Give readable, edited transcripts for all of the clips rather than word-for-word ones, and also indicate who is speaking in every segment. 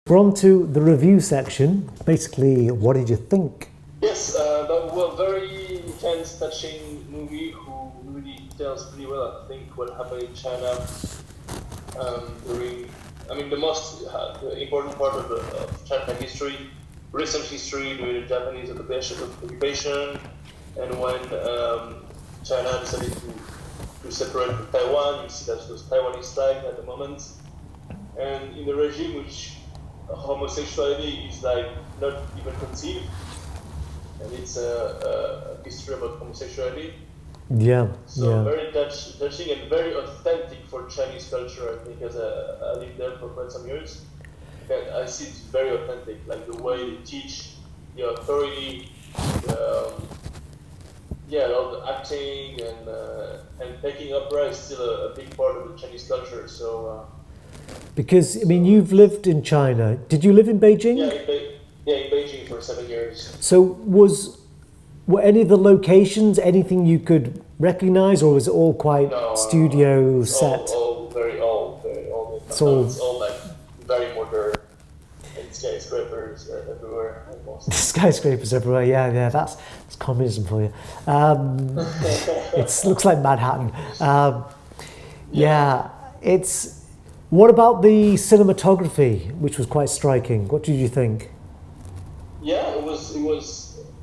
Speaker 1: We're on to the review section. Basically, what did you think?
Speaker 2: Yes, that was a very intense, touching movie who really tells pretty well, I think, what happened in China during, the most the important part of China history, recent history during the Japanese occupation, and when China decided to separate from Taiwan. You see that there's Taiwanese flag at the moment, and in the regime which homosexuality is like not even conceived, and it's a history about homosexuality.
Speaker 1: Yeah.
Speaker 2: Very touching and very authentic for Chinese culture. I think as I lived there for quite some years, and I see it's very authentic, like the way they teach, the authority, all the acting and taking opera is still a big part of the Chinese culture. So.
Speaker 1: Because you've lived in China. Did you live in Beijing?
Speaker 2: Yeah, in Beijing for 7 years.
Speaker 1: So were any of the locations anything you could recognize, or was it all quite studio set?
Speaker 2: All very old. It's all like very modern, and skyscrapers everywhere almost.
Speaker 1: Skyscrapers everywhere. Yeah. That's communism for you. It looks like Manhattan. It's. What about the cinematography, which was quite striking? What did you think?
Speaker 2: Yeah, it was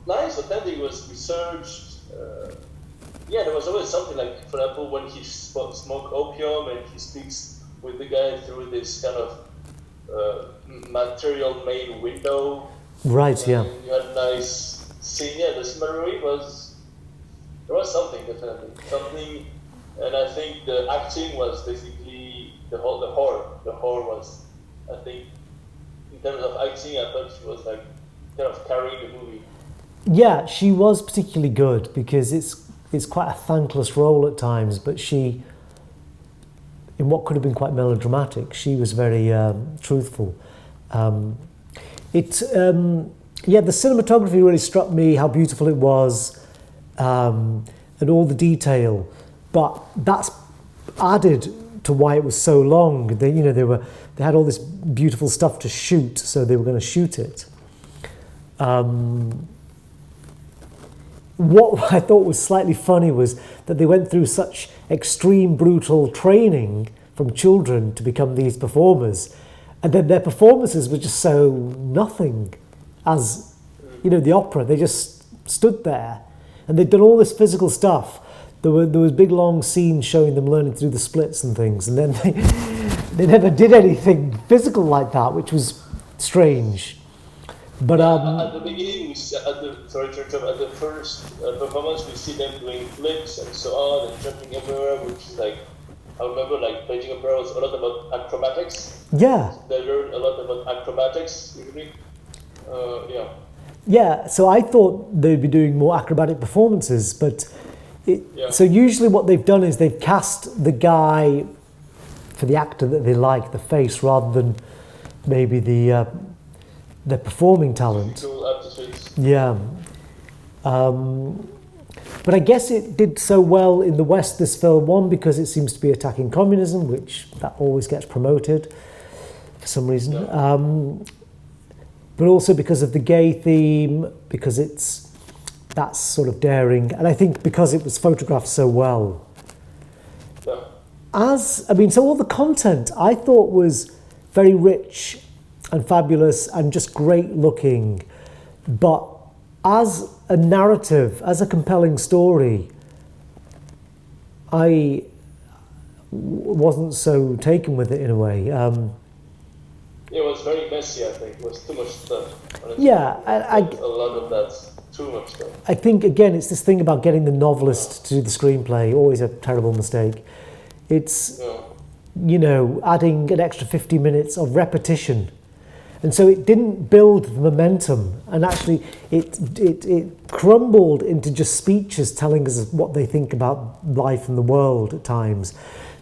Speaker 2: nice, authentic. It was researched. There was always something, like, for example, when he smoked opium and he speaks with the guy through this kind of material-made window.
Speaker 1: Right. Yeah.
Speaker 2: You had a nice scene. Yeah, the cinematography there was something, definitely something, and I think the acting was basically the horror was, I think, in terms of acting, I thought she was like kind of carrying the movie.
Speaker 1: Yeah, she was particularly good because it's quite a thankless role at times, but she, in what could have been quite melodramatic, she was very truthful. The cinematography really struck me, how beautiful it was, and all the detail, but that's added to why it was so long. They had all this beautiful stuff to shoot, so they were going to shoot it. What I thought was slightly funny was that they went through such extreme, brutal training from children to become these performers, and then their performances were just so nothing. As the opera, they just stood there, and they'd done all this physical stuff. There was big long scenes showing them learning through the splits and things, and then they never did anything physical like that, which was strange. But
Speaker 2: at the beginning, at the first performance, we see them doing flips and so on, and jumping everywhere, which is like, I remember, like, Beijing Opera was a lot about acrobatics.
Speaker 1: Yeah.
Speaker 2: They learned a lot about acrobatics, usually.
Speaker 1: Yeah, so I thought they'd be doing more acrobatic performances, but so usually what they've done is they've cast the guy for the actor that they like, the face, rather than maybe the performing talent. Yeah. But I guess it did so well in the West, this film, one, because it seems to be attacking communism, which that always gets promoted for some reason.
Speaker 2: Yeah.
Speaker 1: But also because of the gay theme, because that's sort of daring, and I think because it was photographed so well.
Speaker 2: Yeah.
Speaker 1: So all the content I thought was very rich and fabulous and just great looking, but as a narrative, as a compelling story, I wasn't so taken with it in a way.
Speaker 2: It was very messy, I think. It was too much stuff. Honestly.
Speaker 1: Yeah,
Speaker 2: a lot of that, too much stuff.
Speaker 1: I think, again, it's this thing about getting the novelist to do the screenplay, always a terrible mistake. It's, adding an extra 50 minutes of repetition. And so it didn't build the momentum, and actually it crumbled into just speeches telling us what they think about life and the world at times.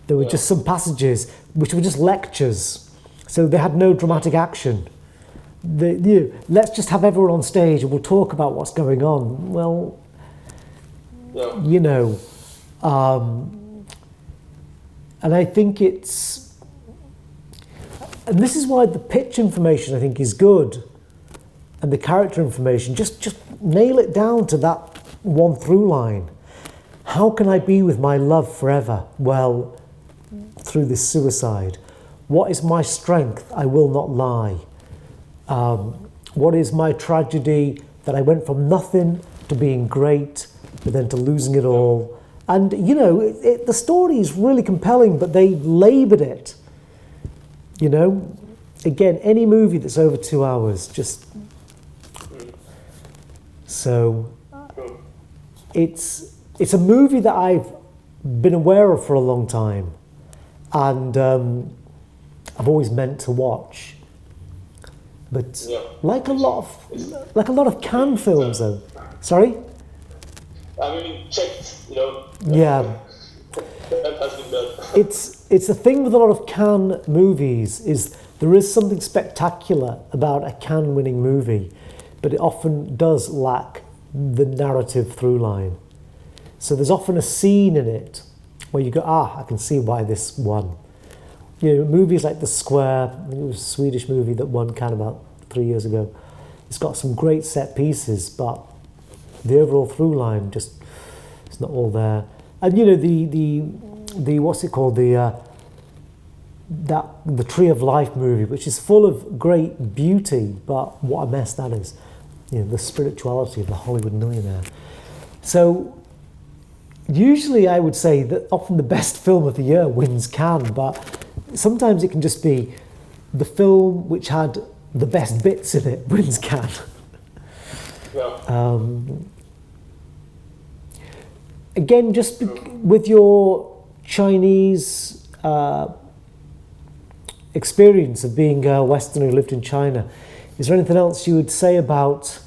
Speaker 1: There were just some passages which were just lectures. So they had no dramatic action. Let's just have everyone on stage and we'll talk about what's going on. Well, and I think And this is why the pitch information I think is good, and the character information. Just nail it down to that one through line. How can I be with my love forever? Well, through this suicide. What is my strength? I will not lie. What is my tragedy? That I went from nothing to being great, but then to losing it all. And, you know, the story is really compelling, but they laboured it. You know, again, any movie that's over 2 hours, just... So, it's a movie that I've been aware of for a long time, and I've always meant to watch. But like a lot of Cannes films, though. Sorry?
Speaker 2: I mean, checked, you know.
Speaker 1: Yeah.
Speaker 2: That has been done.
Speaker 1: It's the thing with a lot of Cannes movies is there is something spectacular about a Cannes-winning movie, but it often does lack the narrative through line. So there's often a scene in it where you go, I can see why this won. You know, movies like The Square, I think it was a Swedish movie that won Cannes about 3 years ago. It's got some great set pieces, but the overall through line just it's not all there. And you know the what's it called, the Tree of Life movie, which is full of great beauty, but what a mess that is. You know, the spirituality of the Hollywood millionaire. So usually I would say that often the best film of the year wins Cannes, but sometimes it can just be the film which had the best bits in it wins Cannes.
Speaker 2: Yeah.
Speaker 1: Again, just with your Chinese experience of being a Westerner who lived in China, is there anything else you would say about,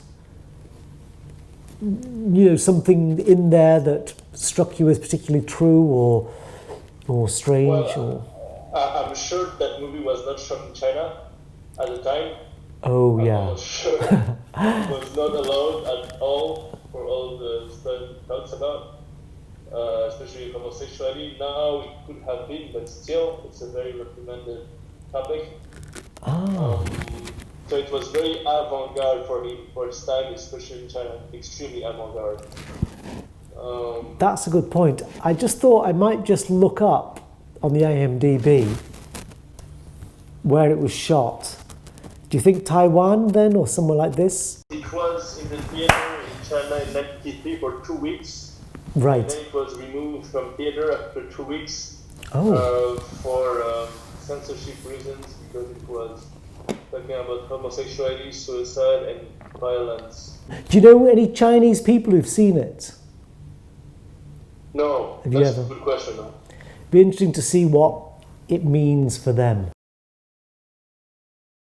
Speaker 1: you know, something in there that struck you as particularly true or strange?
Speaker 2: Well, I'm sure that movie was not shot in China at the time.
Speaker 1: Oh, yeah.
Speaker 2: I'm sure it was not allowed at all for all the stuff it talks about, especially homosexuality. Now it could have been, but still, it's a very recommended topic. So it was very avant-garde for him for its time, especially in China. Extremely avant-garde.
Speaker 1: That's a good point. I just thought I might just look up on the IMDb where it was shot. Do you think Taiwan then, or somewhere like this?
Speaker 2: It was in the theater in China in 1993 for 2 weeks.
Speaker 1: Right.
Speaker 2: And then it was removed from theater after 2 weeks for censorship reasons, because it was talking about homosexuality, suicide, and violence.
Speaker 1: Do you know any Chinese people who've seen it?
Speaker 2: No,
Speaker 1: Have you
Speaker 2: that's
Speaker 1: ever?
Speaker 2: a good question. No.
Speaker 1: Be interesting to see what it means for them.